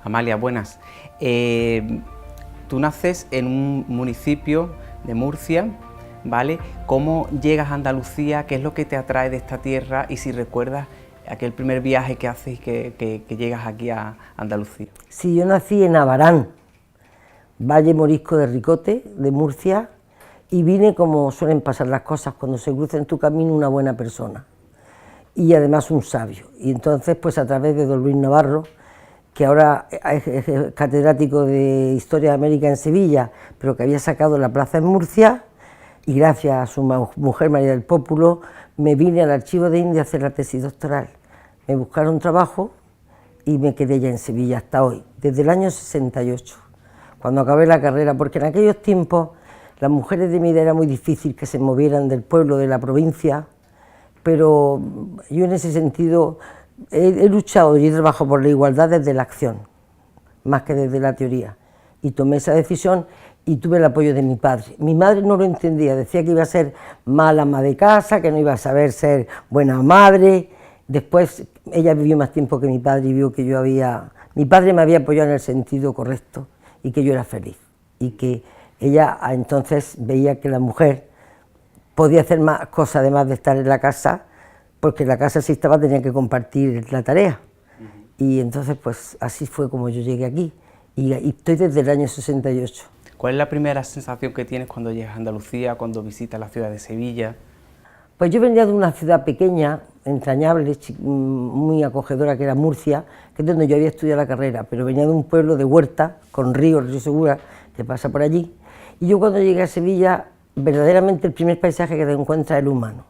Amalia, buenas. Tú naces en un municipio de Murcia, ¿vale? ¿Cómo llegas a Andalucía? ¿Qué es lo que te atrae de esta tierra? Y si recuerdas aquel primer viaje que haces y que llegas aquí a Andalucía. Sí, yo nací en Abarán, Valle Morisco de Ricote, de Murcia, y vine como suelen pasar las cosas, cuando se cruza en tu camino una buena persona, y además un sabio. Y entonces, pues a través de don Luis Navarro, que ahora es catedrático de Historia de América en Sevilla, pero que había sacado la plaza en Murcia, y gracias a su mujer María del Pópulo, me vine al Archivo de India a hacer la tesis doctoral. Me buscaron trabajo y me quedé ya en Sevilla hasta hoy, desde el año 68, cuando acabé la carrera, porque en aquellos tiempos las mujeres de mi edad era muy difícil que se movieran del pueblo, de la provincia, pero yo en ese sentido he luchado y he trabajado por la igualdad desde la acción, más que desde la teoría, y tomé esa decisión y tuve el apoyo de mi padre. Mi madre no lo entendía, decía que iba a ser mala ama de casa, que no iba a saber ser buena madre. Después ella vivió más tiempo que mi padre y vio que yo había... Mi padre me había apoyado en el sentido correcto y que yo era feliz, y que ella entonces veía que la mujer podía hacer más cosas además de estar en la casa, porque en la casa si estaba tenía que compartir la tarea. Y entonces pues así fue como yo llegué aquí, y estoy desde el año 68. ¿Cuál es la primera sensación que tienes cuando llegas a Andalucía, cuando visitas la ciudad de Sevilla? Pues yo venía de una ciudad pequeña, entrañable, muy acogedora, que era Murcia, que es donde yo había estudiado la carrera, pero venía de un pueblo de Huerta, con río Segura, que pasa por allí, y yo cuando llegué a Sevilla, verdaderamente el primer paisaje que te encuentras es el humano.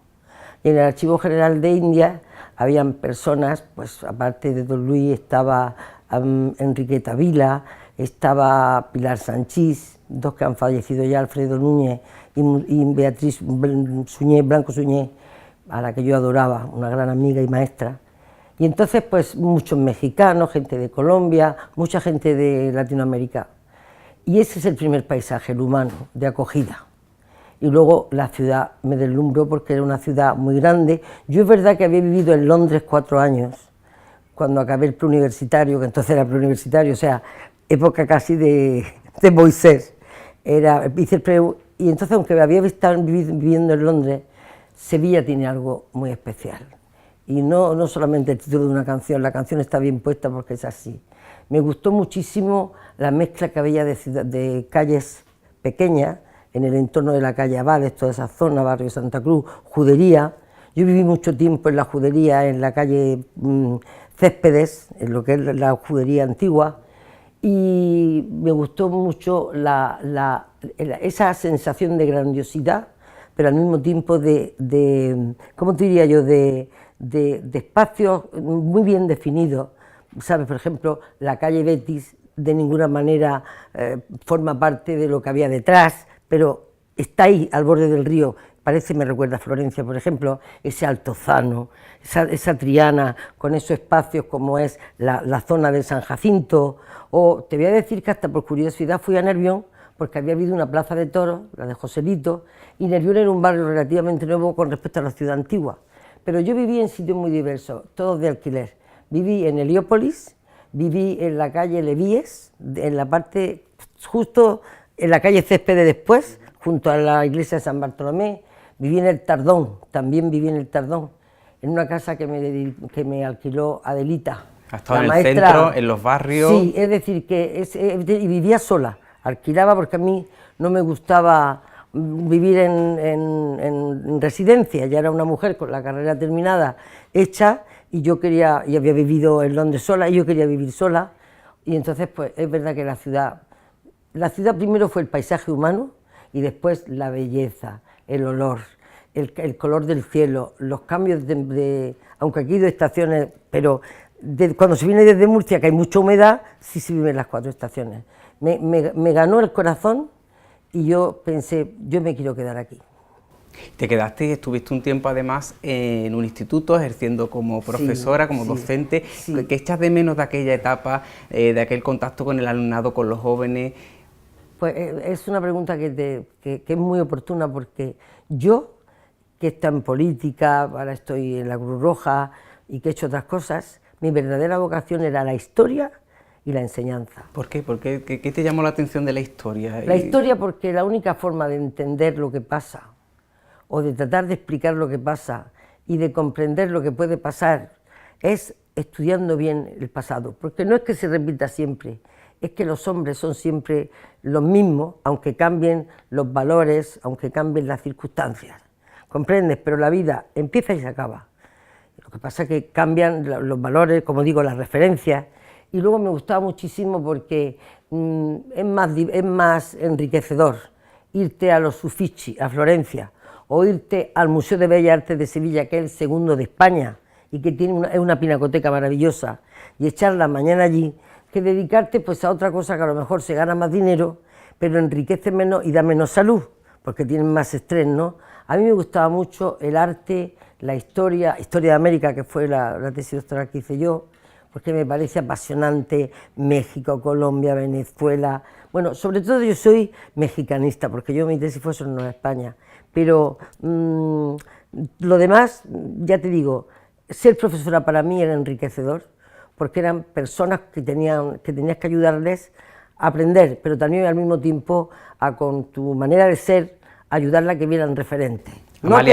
Y en el Archivo General de India habían personas, pues aparte de don Luis estaba Enriqueta Vila, estaba Pilar Sanchís, dos que han fallecido ya, Alfredo Núñez y Beatriz Suñé, Blanco Suñé, a la que yo adoraba, una gran amiga y maestra. Y entonces pues muchos mexicanos, gente de Colombia, mucha gente de Latinoamérica. Y ese es el primer paisaje, el humano, de acogida. Y luego la ciudad me deslumbró porque era una ciudad muy grande. Yo es verdad que había vivido en Londres 4 años, cuando acabé el preuniversitario, que entonces era preuniversitario, o sea, época casi de Moisés. Hice el y entonces, aunque había estado viviendo en Londres, Sevilla tiene algo muy especial. Y no solamente el título de una canción, la canción está bien puesta porque es así. Me gustó muchísimo la mezcla que había de calles pequeñas, en el entorno de la calle Abades, toda esa zona, barrio Santa Cruz, Judería. Yo viví mucho tiempo en la Judería, en la calle Céspedes, en lo que es la Judería antigua, y me gustó mucho esa sensación de grandiosidad, pero al mismo tiempo ¿cómo te diría yo?, de espacios muy bien definidos. ¿Sabes? Por ejemplo, la calle Betis de ninguna manera forma parte de lo que había detrás, pero está ahí, al borde del río. Me recuerda a Florencia, por ejemplo, ese Altozano, esa Triana, con esos espacios como es la zona de San Jacinto. O te voy a decir que hasta por curiosidad fui a Nervión, porque había habido una plaza de toros, la de Joselito, y Nervión era un barrio relativamente nuevo con respecto a la ciudad antigua. Pero yo viví en sitios muy diversos, todos de alquiler. Viví en Heliópolis, viví en la calle Levíes, en la parte, justo en la calle Céspedes después, junto a la iglesia de San Bartolomé. Viví en el Tardón, también viví en el Tardón, en una casa que me alquiló Adelita. ¿Has estado en el centro, en los barrios? Sí, es decir, y vivía sola, alquilaba porque a mí no me gustaba vivir en residencia. Ya era una mujer con la carrera terminada, hecha, y había vivido en Londres sola, y yo quería vivir sola, y entonces pues es verdad que la ciudad primero fue el paisaje humano, y después la belleza, el olor, el color del cielo, los cambios aunque aquí hay 2 estaciones, pero cuando se viene desde Murcia, que hay mucha humedad, sí se viven las 4 estaciones. Me ganó el corazón y yo pensé, yo me quiero quedar aquí. Te quedaste y estuviste un tiempo además en un instituto ejerciendo como profesora, como docente. ¿Qué echas de menos de aquella etapa, de aquel contacto con el alumnado, con los jóvenes? Pues es una pregunta que es muy oportuna, porque yo, que he estado en política, ahora estoy en la Cruz Roja y que he hecho otras cosas, mi verdadera vocación era la historia y la enseñanza. ¿Por qué? ¿Qué te llamó la atención de la historia? La historia, porque la única forma de entender lo que pasa, o de tratar de explicar lo que pasa, y de comprender lo que puede pasar, es estudiando bien el pasado, porque no es que se repita siempre, es que los hombres son siempre los mismos, aunque cambien los valores, aunque cambien las circunstancias, ¿comprendes? Pero la vida empieza y se acaba. Lo que pasa es que cambian los valores, como digo, las referencias, y luego me gustaba muchísimo porque es más enriquecedor irte a los Uffizi, a Florencia, o irte al Museo de Bellas Artes de Sevilla, que es el segundo de España, y que es una pinacoteca maravillosa, y echar la mañana allí, que dedicarte pues a otra cosa que a lo mejor se gana más dinero, pero enriquece menos y da menos salud, porque tienen más estrés, ¿no? A mí me gustaba mucho el arte, la historia de América, que fue la tesis doctoral que hice yo, porque me parece apasionante México, Colombia, Venezuela. Bueno, sobre todo yo soy mexicanista, porque yo mi tesis fue sobre Nueva España, pero lo demás, ya te digo, ser profesora para mí era enriquecedor, porque eran personas que tenías que ayudarles a aprender, pero también al mismo tiempo con tu manera de ser, ayudarla a que vieran referentes. No a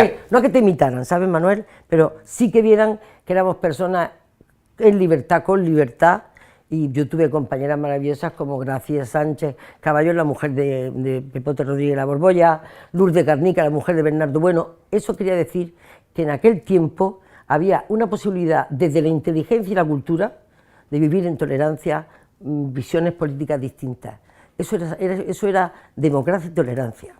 que te imitaran, ¿sabes, Manuel? Pero sí que vieran que éramos personas en libertad, con libertad, y yo tuve compañeras maravillosas como Gracia Sánchez Caballón, la mujer de Pepote Rodríguez La Borbolla, Lourdes Garnica, la mujer de Bernardo Bueno. Eso quería decir que en aquel tiempo había una posibilidad, desde la inteligencia y la cultura, de vivir en tolerancia, visiones políticas distintas. Eso era democracia y tolerancia.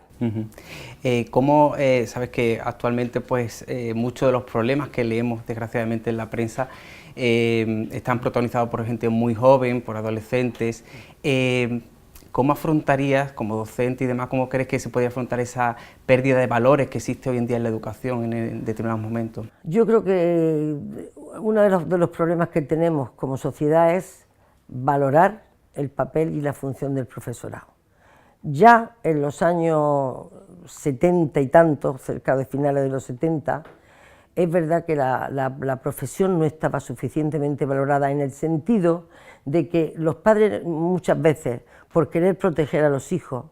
¿Cómo sabes que actualmente pues muchos de los problemas que leemos desgraciadamente en la prensa están protagonizados por gente muy joven, por adolescentes? ¿Cómo afrontarías, como docente y demás, cómo crees que se podría afrontar esa pérdida de valores que existe hoy en día en la educación en determinados momentos? Yo creo que uno de los problemas que tenemos como sociedad es valorar el papel y la función del profesorado. Ya en los años 70 y tantos, cerca de finales de los 70, es verdad que la profesión no estaba suficientemente valorada, en el sentido de que los padres muchas veces, por querer proteger a los hijos,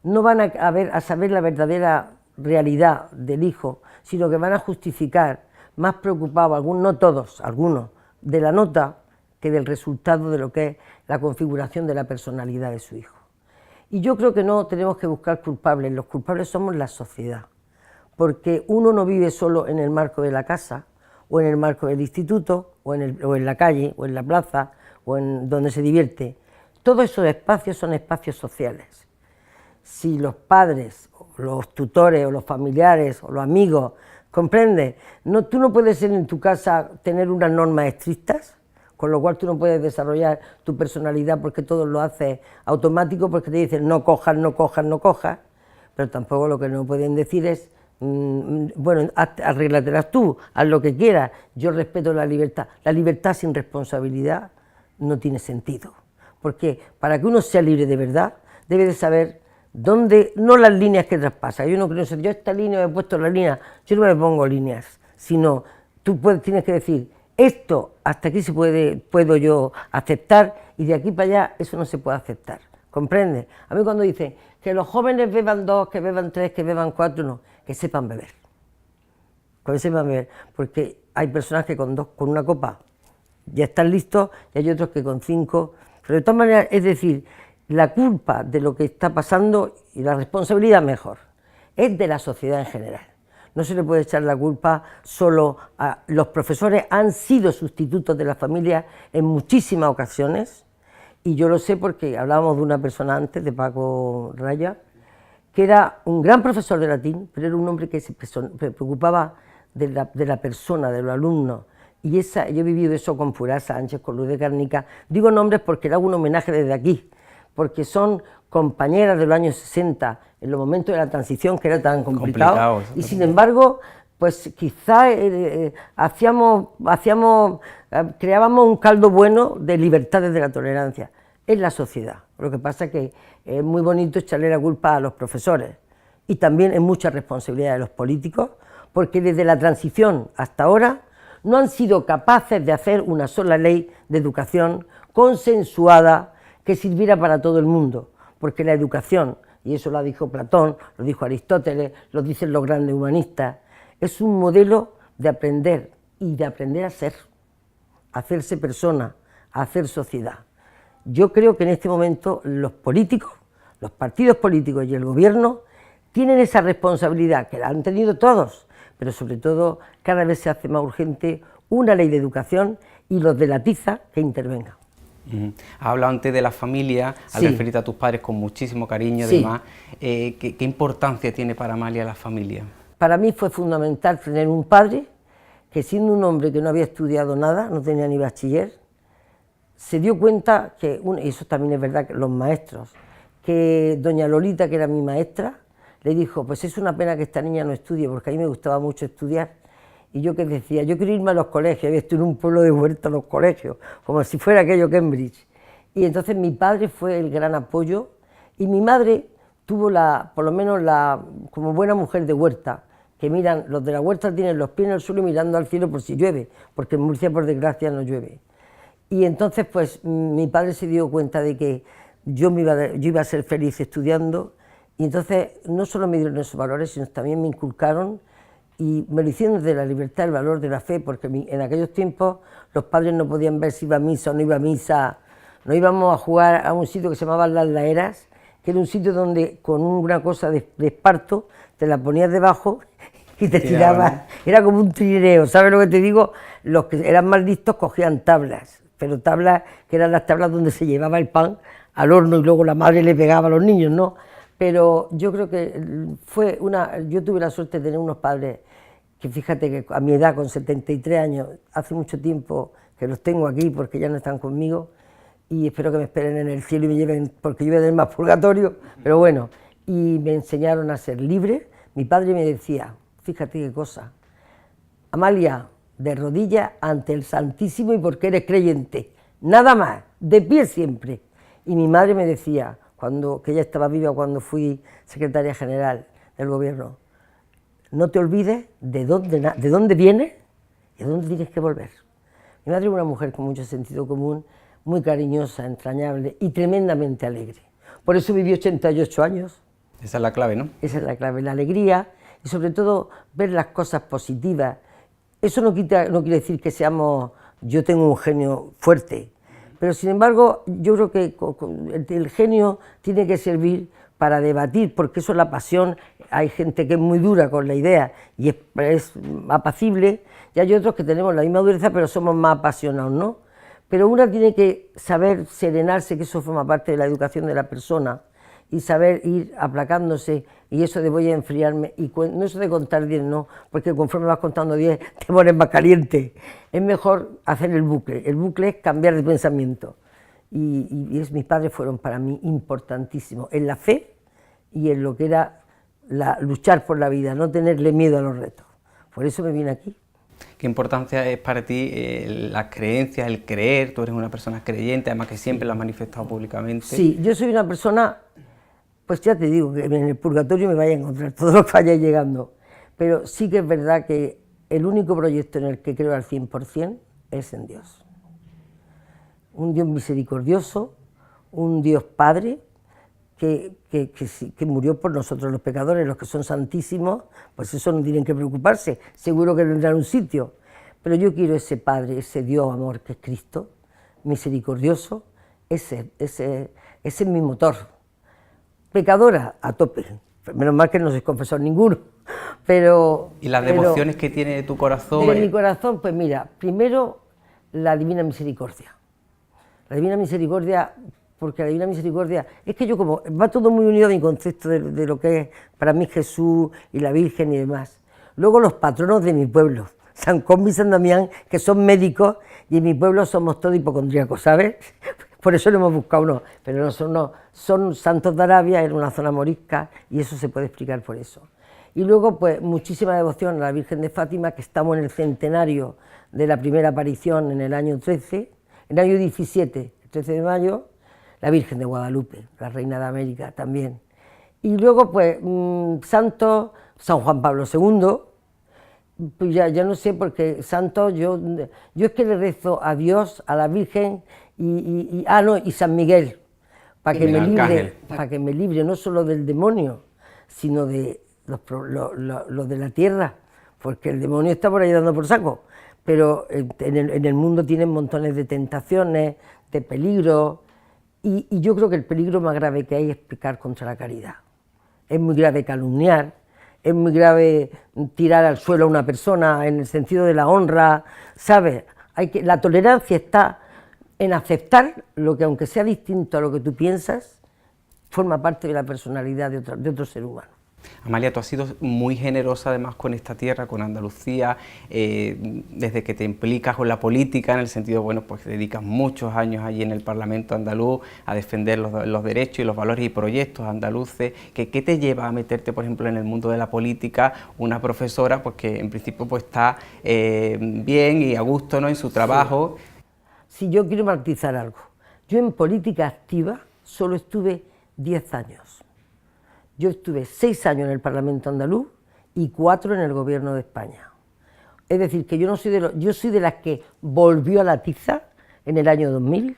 no van a saber la verdadera realidad del hijo, sino que van a justificar, más preocupados, algunos, no todos, algunos, de la nota que del resultado de lo que es la configuración de la personalidad de su hijo. Y yo creo que no tenemos que buscar culpables, los culpables somos la sociedad, porque uno no vive solo en el marco de la casa, o en el marco del instituto, o en la calle, o en la plaza, o en donde se divierte. Todos esos espacios son espacios sociales. Si los padres, o los tutores, o los familiares, o los amigos, ¿comprendes? Tú no puedes en tu casa tener unas normas estrictas, con lo cual tú no puedes desarrollar tu personalidad porque todo lo haces automático, porque te dicen no cojas, no cojas, no cojas, pero tampoco lo que no pueden decir es, bueno, arréglatelas tú, haz lo que quieras, yo respeto la libertad sin responsabilidad no tiene sentido, porque para que uno sea libre de verdad, debe de saber dónde, no las líneas que traspasa. Yo no creo, yo esta línea me he puesto la línea, yo no me pongo líneas, sino tú tienes que decir, esto hasta aquí puedo yo aceptar, y de aquí para allá eso no se puede aceptar, ¿comprendes? A mí cuando dicen que los jóvenes beban 2, que beban 3, que beban 4, no, que sepan beber, porque hay personas que con una copa ya están listos, y hay otros que con 5, pero de todas maneras, es decir, la culpa de lo que está pasando, y la responsabilidad mejor, es de la sociedad en general. No se le puede echar la culpa solo a los profesores, han sido sustitutos de la familia en muchísimas ocasiones, y yo lo sé porque hablábamos de una persona antes, de Paco Raya, que era un gran profesor de latín, pero era un hombre que se preocupaba de la persona, de los alumnos, y yo he vivido eso con Purá Sánchez, con Lourdes Garnica. Digo nombres porque le hago un homenaje desde aquí, porque son compañeras de los años 60, en los momentos de la transición que era tan complicado, y sin embargo, pues quizá creábamos un caldo bueno de libertades de la tolerancia. Es la sociedad. Lo que pasa es que es muy bonito echarle la culpa a los profesores, y también es mucha responsabilidad de los políticos, porque desde la transición hasta ahora no han sido capaces de hacer una sola ley de educación consensuada, que sirviera para todo el mundo, porque la educación, y eso lo dijo Platón, lo dijo Aristóteles, lo dicen los grandes humanistas, es un modelo de aprender y de aprender a ser, a hacerse persona, a hacer sociedad. Yo creo que en este momento los políticos, los partidos políticos y el gobierno tienen esa responsabilidad, que la han tenido todos, pero sobre todo cada vez se hace más urgente una ley de educación y los de la tiza que intervengan. Has hablado antes de la familia, al referirte a tus padres con muchísimo cariño y demás. ¿Qué importancia tiene para Amalia la familia? Para mí fue fundamental tener un padre que, siendo un hombre que no había estudiado nada, no tenía ni bachiller, se dio cuenta que, y eso también es verdad, que los maestros, que doña Lolita, que era mi maestra, le dijo, pues es una pena que esta niña no estudie, porque a mí me gustaba mucho estudiar. Y yo que decía, yo quiero irme a los colegios, había estado en un pueblo de Huerta a los colegios, como si fuera aquello Cambridge. Y entonces mi padre fue el gran apoyo, y mi madre tuvo por lo menos como buena mujer de Huerta, que miran, los de la Huerta tienen los pies en el suelo mirando al cielo por si llueve, porque en Murcia por desgracia no llueve. Y entonces pues mi padre se dio cuenta de que yo iba a ser feliz estudiando, y entonces no solo me dieron esos valores, sino también me inculcaron, y me lo hicieron desde la libertad, el valor de la fe, porque en aquellos tiempos los padres no podían ver si iba a misa o no iba a misa. No íbamos a jugar a un sitio que se llamaba Las Laeras, que era un sitio donde con una cosa de esparto te la ponías debajo y te tirabas. Era como un trineo, ¿sabes lo que te digo? Los que eran más listos cogían tablas, pero tablas que eran las tablas donde se llevaba el pan al horno y luego la madre le pegaba a los niños, ¿no? Pero yo creo que yo tuve la suerte de tener unos padres que, fíjate que a mi edad, con 73 años, hace mucho tiempo que los tengo aquí porque ya no están conmigo, y espero que me esperen en el cielo y me lleven, porque yo voy a tener más purgatorio, pero bueno, y me enseñaron a ser libre. Mi padre me decía, fíjate qué cosa, Amalia, de rodillas ante el Santísimo y porque eres creyente, nada más, de pie siempre. Y mi madre me decía, que ella estaba viva cuando fui secretaria general del gobierno, no te olvides de dónde vienes y a dónde tienes que volver. Mi madre era una mujer con mucho sentido común, muy cariñosa, entrañable y tremendamente alegre. Por eso vivió 88 años. Esa es la clave, ¿no? Esa es la clave, la alegría y sobre todo ver las cosas positivas. Eso no quiere decir que yo tengo un genio fuerte, pero sin embargo yo creo que el genio tiene que servir para debatir, porque eso es la pasión. Hay gente que es muy dura con la idea y es apacible, y hay otros que tenemos la misma dureza pero somos más apasionados, ¿no? Pero una tiene que saber serenarse, que eso forma parte de la educación de la persona, y saber ir aplacándose, y eso de voy a enfriarme, y no eso de contar 10, no, porque conforme vas contando 10 te pones más caliente. Es mejor hacer el bucle es cambiar de pensamiento. Y mis padres fueron para mí importantísimos en la fe y en lo que era luchar por la vida, no tenerle miedo a los retos. Por eso me vine aquí. ¿Qué importancia es para ti las creencias, el creer? Tú eres una persona creyente, además que siempre lo has manifestado públicamente. Sí, yo soy una persona, pues ya te digo, que en el purgatorio me vaya a encontrar todos los que vayáis llegando, pero sí que es verdad que el único proyecto en el que creo al 100% es en Dios. Un Dios misericordioso, un Dios Padre, que murió por nosotros los pecadores, los que son santísimos, pues eso no tienen que preocuparse, seguro que tendrán un sitio. Pero yo quiero ese Padre, ese Dios amor que es Cristo, misericordioso, ese es mi motor. Pecadora, a tope, menos mal que no soy confesor ninguno, pero... ¿Y las devociones que tiene de tu corazón? De mi corazón, pues mira, primero la Divina Misericordia. La Divina Misericordia, porque la Divina Misericordia, es que yo como, va todo muy unido a mi concepto de lo que es para mí Jesús y la Virgen y demás. Luego los patronos de mi pueblo, San Cosme y San Damián, que son médicos, y en mi pueblo somos todos hipocondríacos, ¿sabes? Por eso lo hemos buscado, no, pero no son santos de Arabia, era una zona morisca, y eso se puede explicar por eso. Y luego, pues, muchísima devoción a la Virgen de Fátima, que estamos en el centenario de la primera aparición en el año 13, en el año 17, el 13 de mayo, la Virgen de Guadalupe, la Reina de América también. Y luego, pues, santo San Juan Pablo II, Pues ya no sé, porque santos, yo es que le rezo a Dios, a la Virgen y San Miguel, para que me libre no solo del demonio, sino de los de la tierra, porque el demonio está por ahí dando por saco, pero en el mundo tienen montones de tentaciones, de peligros, y yo creo que el peligro más grave que hay es pecar contra la caridad. Es muy grave calumniar, es muy grave tirar al suelo a una persona en el sentido de la honra, ¿sabes? La tolerancia está en aceptar lo que, aunque sea distinto a lo que tú piensas, forma parte de la personalidad de otro ser humano. Amalia, tú has sido muy generosa además con esta tierra, con Andalucía, desde que te implicas con la política, en el sentido, bueno, pues dedicas muchos años allí en el Parlamento andaluz a defender los derechos y los valores y proyectos andaluces. ¿Qué te lleva a meterte, por ejemplo, en el mundo de la política? Una profesora, pues que en principio pues está bien y a gusto, ¿no?, en su trabajo. Sí, yo quiero matizar algo. Yo en política activa solo estuve 10 años. Yo estuve 6 años en el Parlamento andaluz y 4 en el Gobierno de España. Es decir, que yo no soy yo soy de las que volvió a la tiza en el año 2000.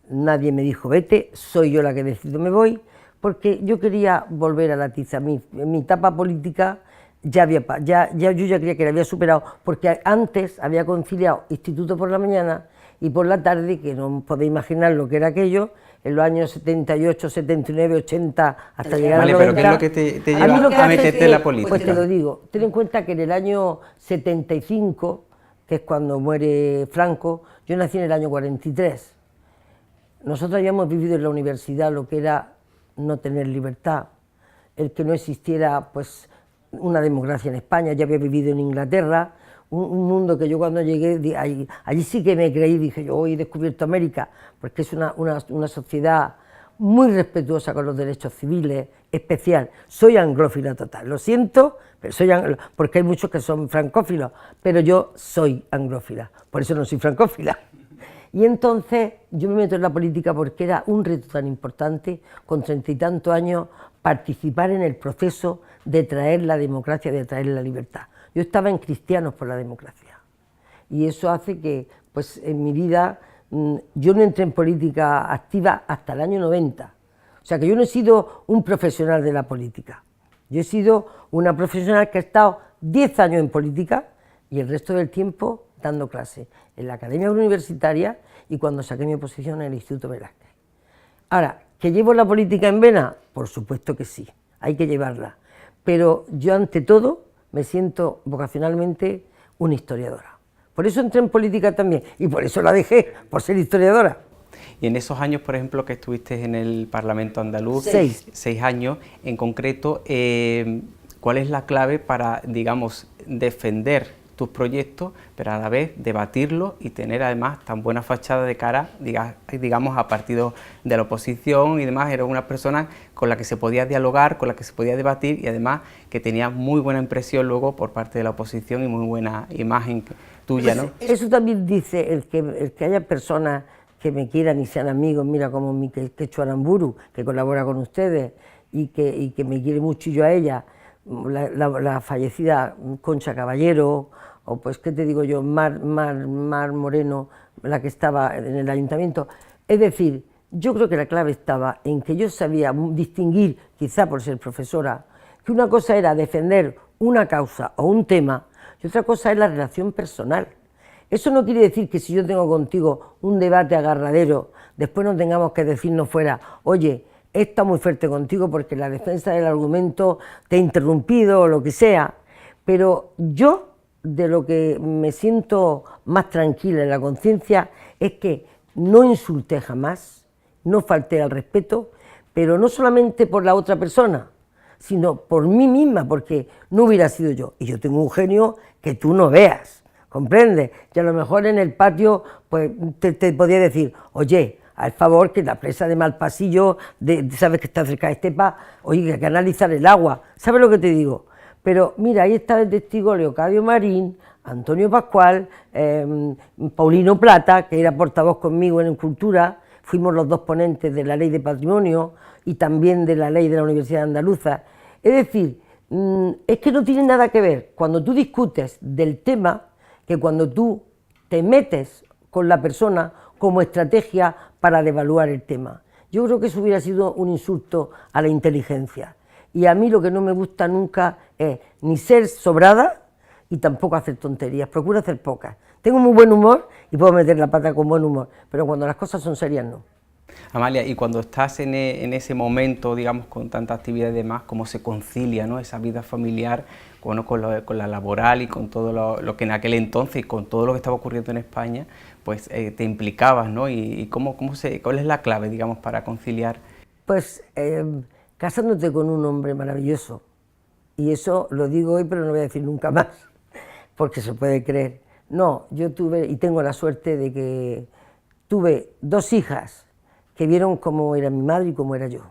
Nadie me dijo vete, soy yo la que decido me voy, porque yo quería volver a la tiza. En mi etapa política yo ya creía que la había superado, porque antes había conciliado instituto por la mañana y por la tarde, que no podéis imaginar lo que era aquello, en los años 78, 79, 80, hasta llegar a los 90. Pero ¿qué es lo que te lleva a meterte en la política? Pues te lo digo, ten en cuenta que en el año 75, que es cuando muere Franco, yo nací en el año 43. Nosotros habíamos vivido en la universidad lo que era no tener libertad, el que no existiera pues una democracia en España. Yo había vivido en Inglaterra, un mundo que yo cuando llegué, allí sí que me creí, dije yo hoy he descubierto América, porque es una sociedad muy respetuosa con los derechos civiles, especial. Soy anglófila total, lo siento, pero porque hay muchos que son francófilos, pero yo soy anglófila, por eso no soy francófila. Y entonces yo me meto en la política porque era un reto tan importante, con 30 y tantos años, participar en el proceso de traer la democracia, de traer la libertad. Yo estaba en Cristianos por la Democracia y eso hace que, pues en mi vida, yo no entré en política activa hasta el año 90. O sea que yo no he sido un profesional de la política. Yo he sido una profesional que ha estado 10 años en política y el resto del tiempo dando clase en la Academia Universitaria y cuando saqué mi oposición en el Instituto Velázquez. Ahora, ¿que llevo la política en vena? Por supuesto que sí, hay que llevarla. Pero yo ante todo me siento vocacionalmente una historiadora. Por eso entré en política también y por eso la dejé, por ser historiadora. Y en esos años, por ejemplo, que estuviste en el Parlamento andaluz, 6 años en concreto, ¿cuál es la clave para, digamos, defender tus proyectos, pero a la vez debatirlos y tener además tan buena fachada de cara, digamos, a partidos de la oposición y demás? Era una persona con la que se podía dialogar, con la que se podía debatir y además que tenía muy buena impresión luego por parte de la oposición y muy buena imagen tuya, ¿no? Eso también dice el que haya personas que me quieran y sean amigos, mira como mi Quechu Aramburu, que colabora con ustedes y que me quiere mucho y yo a ella, la fallecida Concha Caballero, o pues, ¿qué te digo yo?, Mar Moreno, la que estaba en el ayuntamiento. Es decir, yo creo que la clave estaba en que yo sabía distinguir, quizá por ser profesora, que una cosa era defender una causa o un tema y otra cosa es la relación personal. Eso no quiere decir que si yo tengo contigo un debate agarradero, después no tengamos que decirnos fuera, oye, he estado muy fuerte contigo porque la defensa del argumento te ha interrumpido o lo que sea, pero yo de lo que me siento más tranquila en la conciencia es que no insulté jamás, no falté al respeto, pero no solamente por la otra persona, sino por mí misma, porque no hubiera sido yo. Y yo tengo un genio que tú no veas, ¿comprendes? Y a lo mejor en el patio pues te podía decir, oye, al favor, que la presa de Malpasillo, sabes que está cerca de Estepa, oye, que hay que analizar el agua, ¿sabes lo que te digo? Pero mira, ahí está el testigo Leocadio Marín, Antonio Pascual, Paulino Plata, que era portavoz conmigo en Cultura, fuimos los dos ponentes de la Ley de Patrimonio y también de la Ley de la Universidad Andaluza. Es decir, es que no tiene nada que ver cuando tú discutes del tema que cuando tú te metes con la persona como estrategia para devaluar el tema. Yo creo que eso hubiera sido un insulto a la inteligencia. Y a mí lo que no me gusta nunca es ni ser sobrada y tampoco hacer tonterías, procuro hacer pocas. Tengo muy buen humor y puedo meter la pata con buen humor, pero cuando las cosas son serias no. Amalia, y cuando estás en ese momento, digamos, con tanta actividad y demás, ¿cómo se concilia, ¿no?, esa vida familiar con la laboral y con todo lo que en aquel entonces y con todo lo que estaba ocurriendo en España, pues te implicabas, ¿no? Y ¿cuál es la clave, digamos, para conciliar? Pues casándote con un hombre maravilloso, y eso lo digo hoy pero no voy a decir nunca más, porque se puede creer. No, yo tuve y tengo la suerte de que tuve 2 hijas que vieron cómo era mi madre y cómo era yo.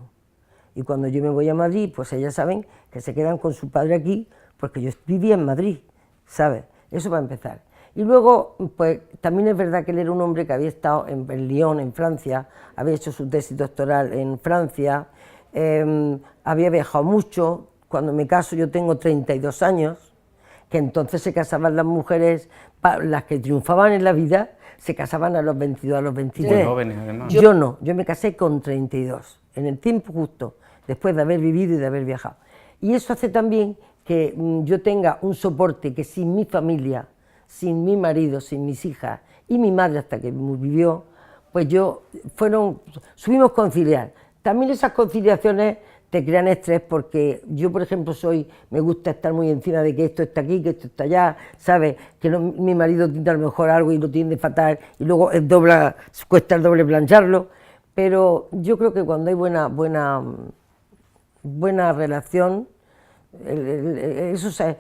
Y cuando yo me voy a Madrid, pues ellas saben que se quedan con su padre aquí, porque yo vivía en Madrid, ¿sabes? Eso va a empezar. Y luego, pues también es verdad que él era un hombre que había estado en Lyon, en Francia, había hecho su tesis doctoral en Francia, había viajado mucho. Cuando me caso yo tengo 32 años, que entonces se casaban las mujeres, las que triunfaban en la vida, se casaban a los 22, a los 23. Muy jóvenes, además. Yo no, yo me casé con 32, en el tiempo justo, después de haber vivido y de haber viajado. Y eso hace también que yo tenga un soporte que sin mi familia, sin mi marido, sin mis hijas y mi madre hasta que vivió, pues supimos conciliar. También esas conciliaciones te crean estrés porque yo, por ejemplo, me gusta estar muy encima de que esto está aquí, que esto está allá, ¿sabes? Que mi marido tiene a lo mejor algo y lo tiende fatal y luego cuesta el doble plancharlo, pero yo creo que cuando hay buena relación, eso es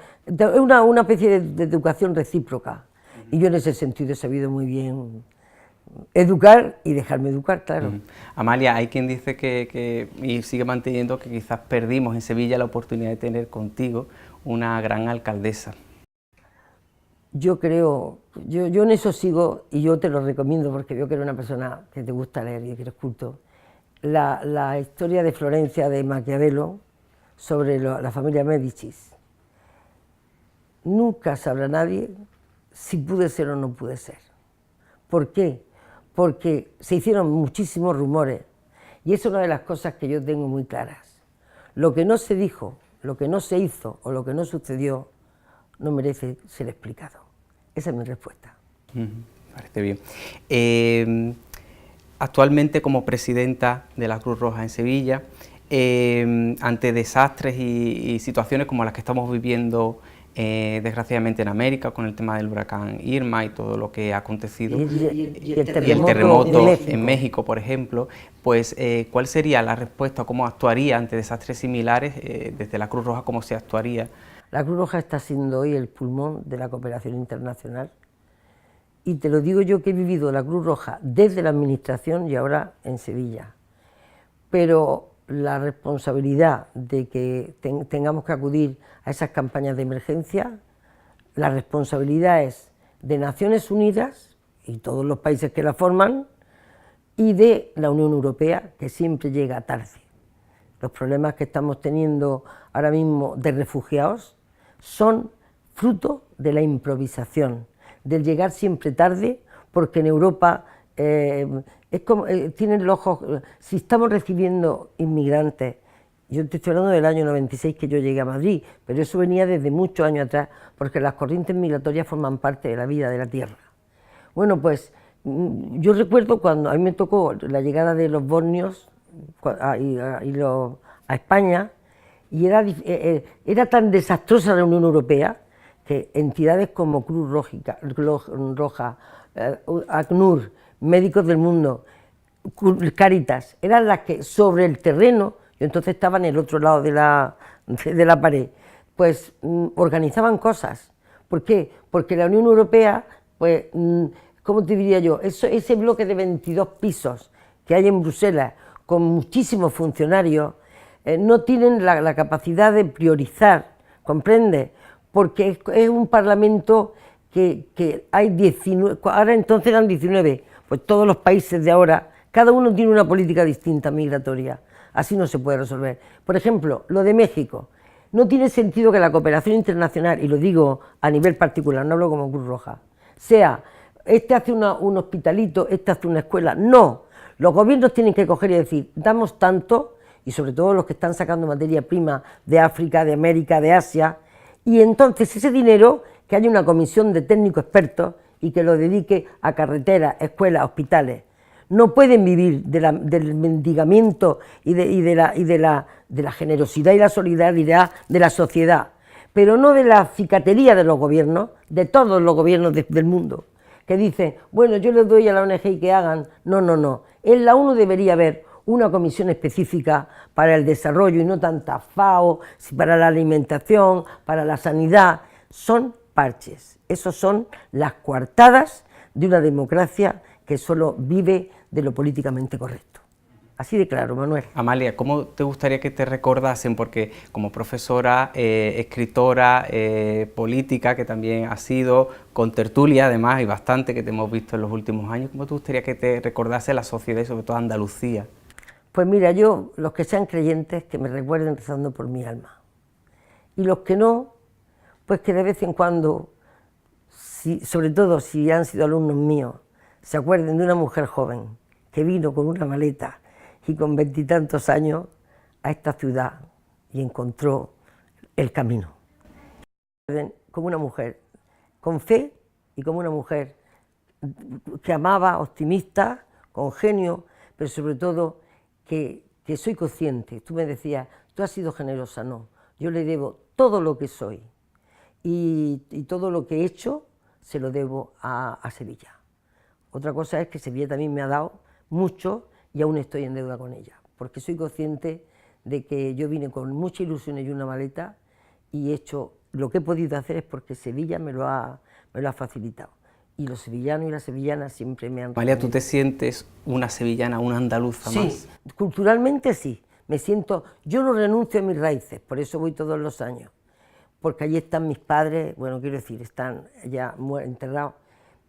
una especie de educación recíproca, y yo en ese sentido he sabido muy bien educar y dejarme educar, claro. Amalia, hay quien dice y sigue manteniendo que quizás perdimos en Sevilla la oportunidad de tener contigo una gran alcaldesa. Yo creo, yo en eso sigo, y yo te lo recomiendo porque veo que eres una persona que te gusta leer y que eres culto, la historia de Florencia de Maquiavelo sobre la familia Médicis. Nunca sabrá nadie si pude ser o no pude ser. ¿Por qué? Porque se hicieron muchísimos rumores, y es una de las cosas que yo tengo muy claras. Lo que no se dijo, lo que no se hizo o lo que no sucedió no merece ser explicado. Esa es mi respuesta. Parece bien. Actualmente, como presidenta de la Cruz Roja en Sevilla, ante desastres y situaciones como las que estamos viviendo desgraciadamente en América, con el tema del huracán Irma y todo lo que ha acontecido, y el terremoto en México, por ejemplo, pues ¿cuál sería la respuesta, cómo actuaría ante desastres similares desde la Cruz Roja, cómo se actuaría? La Cruz Roja está siendo hoy el pulmón de la cooperación internacional, y te lo digo yo que he vivido la Cruz Roja desde la administración y ahora en Sevilla, pero la responsabilidad de que tengamos que acudir a esas campañas de emergencia, la responsabilidad es de Naciones Unidas y todos los países que la forman, y de la Unión Europea, que siempre llega tarde. Los problemas que estamos teniendo ahora mismo de refugiados son fruto de la improvisación, del llegar siempre tarde, porque en Europa es como, tienen los ojos, si estamos recibiendo inmigrantes, yo te estoy hablando del año 96 que yo llegué a Madrid, pero eso venía desde muchos años atrás, porque las corrientes migratorias forman parte de la vida de la tierra. Bueno, pues yo recuerdo cuando a mí me tocó la llegada de los bosnios a España, y era tan desastrosa la Unión Europea que entidades como Cruz Roja, ACNUR, Médicos del Mundo, Cáritas, eran las que sobre el terreno, yo entonces estaba en el otro lado de la pared, pues organizaban cosas. ¿Por qué? Porque la Unión Europea, pues, ¿cómo te diría yo? Ese bloque de 22 pisos que hay en Bruselas, con muchísimos funcionarios, no tienen la capacidad de priorizar, ¿comprendes? Porque es un parlamento que hay 19, ahora entonces eran 19, pues todos los países de ahora, cada uno tiene una política distinta migratoria, así no se puede resolver. Por ejemplo, lo de México, No tiene sentido que la cooperación internacional, y lo digo a nivel particular, no hablo como Cruz Roja, sea, este hace un hospitalito, este hace una escuela. No, los gobiernos tienen que coger y decir, damos tanto, y sobre todo los que están sacando materia prima de África, de América, de Asia, y entonces ese dinero, que haya una comisión de técnicos expertos y que lo dedique a carreteras, escuelas, hospitales. No pueden vivir del mendigamiento y de la generosidad y la solidaridad de la sociedad, pero no de la cicatería de los gobiernos, de todos los gobiernos del mundo, que dicen, bueno, yo les doy a la ONG y que hagan. No, no, no. En la ONU debería haber una comisión específica para el desarrollo y no tanta FAO, para la alimentación, para la sanidad. Son parches, esos son las coartadas de una democracia que solo vive de lo políticamente correcto. Así de claro, Manuel. Amalia, ¿cómo te gustaría que te recordasen? Porque como profesora, escritora, política, que también has sido, con tertulia además, y bastante que te hemos visto en los últimos años, ¿cómo te gustaría que te recordase la sociedad y sobre todo Andalucía? Pues mira, yo, los que sean creyentes, que me recuerden rezando por mi alma. Y los que no, pues que de vez en cuando, sobre todo si han sido alumnos míos, se acuerden de una mujer joven que vino con una maleta y con 20 y tantos años a esta ciudad y encontró el camino. Como una mujer con fe y como una mujer que amaba, optimista, con genio, pero sobre todo que soy consciente. Tú me decías, tú has sido generosa. No, yo le debo todo lo que soy y todo lo que he hecho se lo debo a Sevilla. Otra cosa es que Sevilla también me ha dado mucho y aún estoy en deuda con ella, porque soy consciente de que yo vine con mucha ilusión y una maleta y he hecho lo que he podido hacer es porque Sevilla me lo ha facilitado. Y los sevillanos y las sevillanas siempre me han... Amalia, ¿tú te sientes una sevillana, una andaluza más? Sí, culturalmente sí, me siento... Yo no renuncio a mis raíces, por eso voy todos los años, porque allí están mis padres, bueno, quiero decir, están ya enterrados,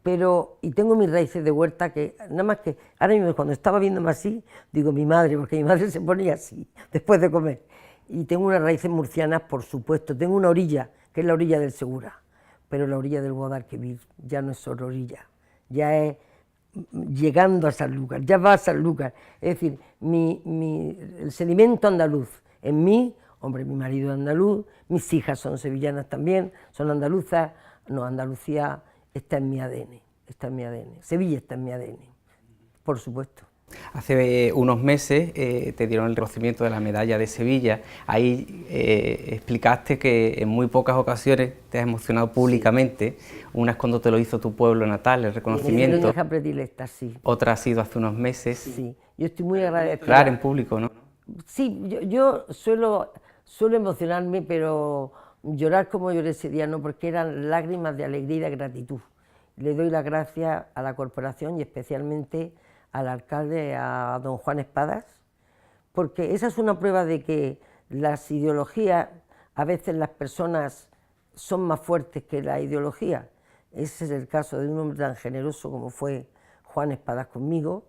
pero, y tengo mis raíces de huerta que, nada más que, ahora mismo cuando estaba viéndome así, digo mi madre, porque mi madre se ponía así, después de comer, y tengo unas raíces murcianas, por supuesto, tengo una orilla, que es la orilla del Segura, pero la orilla del Guadalquivir ya no es solo orilla, ya es llegando a Sanlúcar, ya va a Sanlúcar, es decir, el sedimento andaluz en mí, hombre, mi marido es andaluz, mis hijas son sevillanas también, son andaluzas, no, Andalucía está en mi ADN, está en mi ADN, Sevilla está en mi ADN, por supuesto. Hace unos meses te dieron el reconocimiento de la medalla de Sevilla. Ahí explicaste que en muy pocas ocasiones te has emocionado públicamente. Sí. Una es cuando te lo hizo tu pueblo natal, el reconocimiento. Mi hija predilecta, sí. Otra ha sido hace unos meses. Sí, yo estoy muy agradecida. Claro, en público, ¿no? Sí, yo suelo emocionarme, pero llorar como lloré ese día no, porque eran lágrimas de alegría y de gratitud. Le doy las gracias a la corporación y especialmente al alcalde, a don Juan Espadas, porque esa es una prueba de que las ideologías, a veces las personas son más fuertes que la ideología. Ese es el caso de un hombre tan generoso como fue Juan Espadas conmigo,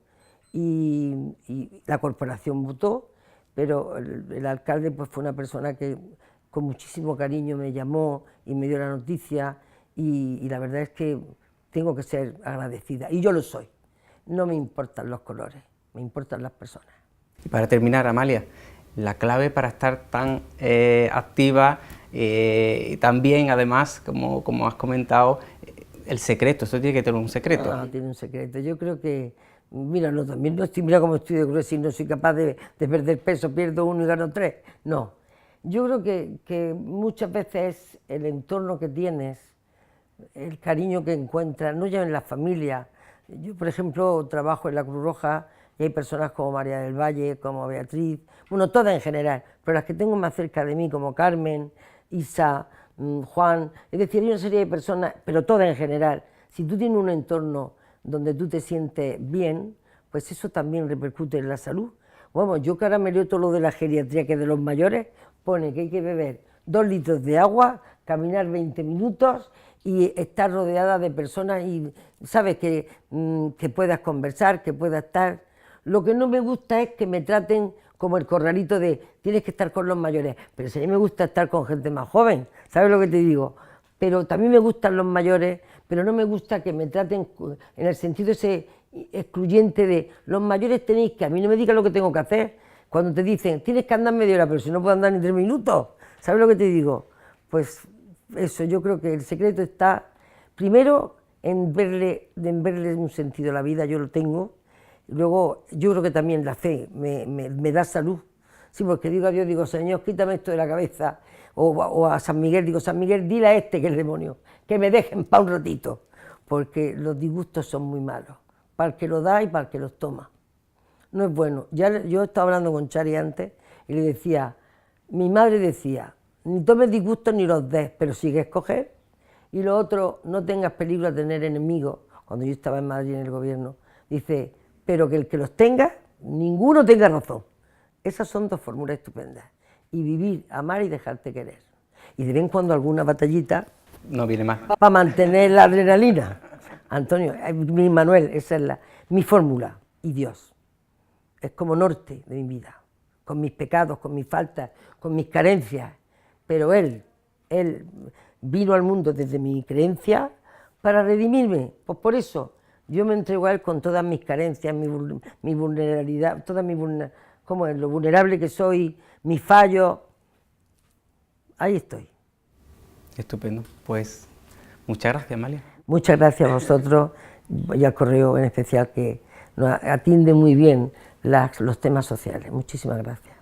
y la corporación votó, pero el alcalde pues fue una persona que con muchísimo cariño me llamó y me dio la noticia, y la verdad es que tengo que ser agradecida, y yo lo soy. No me importan los colores, me importan las personas. Y para terminar, Amalia, la clave para estar tan activa, también además, como has comentado, el secreto, esto tiene que tener un secreto. No, tiene un secreto. Yo creo que, mira, no, también no estoy, mira cómo estoy de grueso y no soy capaz de perder peso, pierdo 1 y gano 3. No, yo creo que muchas veces es el entorno que tienes, el cariño que encuentras, no ya en la familia. Yo, por ejemplo, trabajo en la Cruz Roja y hay personas como María del Valle, como Beatriz, bueno, todas en general, pero las que tengo más cerca de mí, como Carmen, Isa, Juan, es decir, hay una serie de personas, pero todas en general. Si tú tienes un entorno donde tú te sientes bien, pues eso también repercute en la salud. Bueno, yo que ahora me leo todo lo de la geriatría, que de los mayores pone que hay que beber 2 litros de agua, caminar 20 minutos y estar rodeada de personas y, ¿sabes?, que puedas conversar, que puedas estar... Lo que no me gusta es que me traten como el corralito de tienes que estar con los mayores, pero si a mí me gusta estar con gente más joven, ¿sabes lo que te digo? Pero también me gustan los mayores, pero no me gusta que me traten en el sentido ese excluyente de los mayores tenéis que, a mí no me digan lo que tengo que hacer, cuando te dicen tienes que andar media hora, pero si no puedo andar ni 3 minutos, ¿sabes lo que te digo? Pues eso, yo creo que el secreto está primero en verle un sentido a la vida, yo lo tengo. Luego, yo creo que también la fe me da salud. Sí, porque digo a Dios, digo, Señor, quítame esto de la cabeza. O a San Miguel, digo, San Miguel, dile a este que es el demonio, que me dejen para un ratito. Porque los disgustos son muy malos, para el que lo da y para el que los toma. No es bueno. Ya yo estaba hablando con Chari antes y le decía, mi madre decía, ni tomes disgustos ni los des, pero sigue a escoger. Y lo otro, no tengas peligro a tener enemigos. Cuando yo estaba en Madrid en el gobierno, dice, pero que el que los tenga, ninguno tenga razón. Esas son dos fórmulas estupendas. Y vivir, amar y dejarte querer. Y de vez en cuando alguna batallita. No viene más. Para mantener la adrenalina. Antonio, mi Manuel, esa es mi fórmula. Y Dios. Es como norte de mi vida. Con mis pecados, con mis faltas, con mis carencias. Pero Él vino al mundo desde mi creencia para redimirme. Pues por eso yo me entrego a Él con todas mis carencias, mi vulnerabilidad, ¿cómo es? Lo vulnerable que soy, mis fallos. Ahí estoy. Estupendo. Pues muchas gracias, Amalia. Muchas gracias a vosotros y al Correo en especial que nos atiende muy bien los temas sociales. Muchísimas gracias.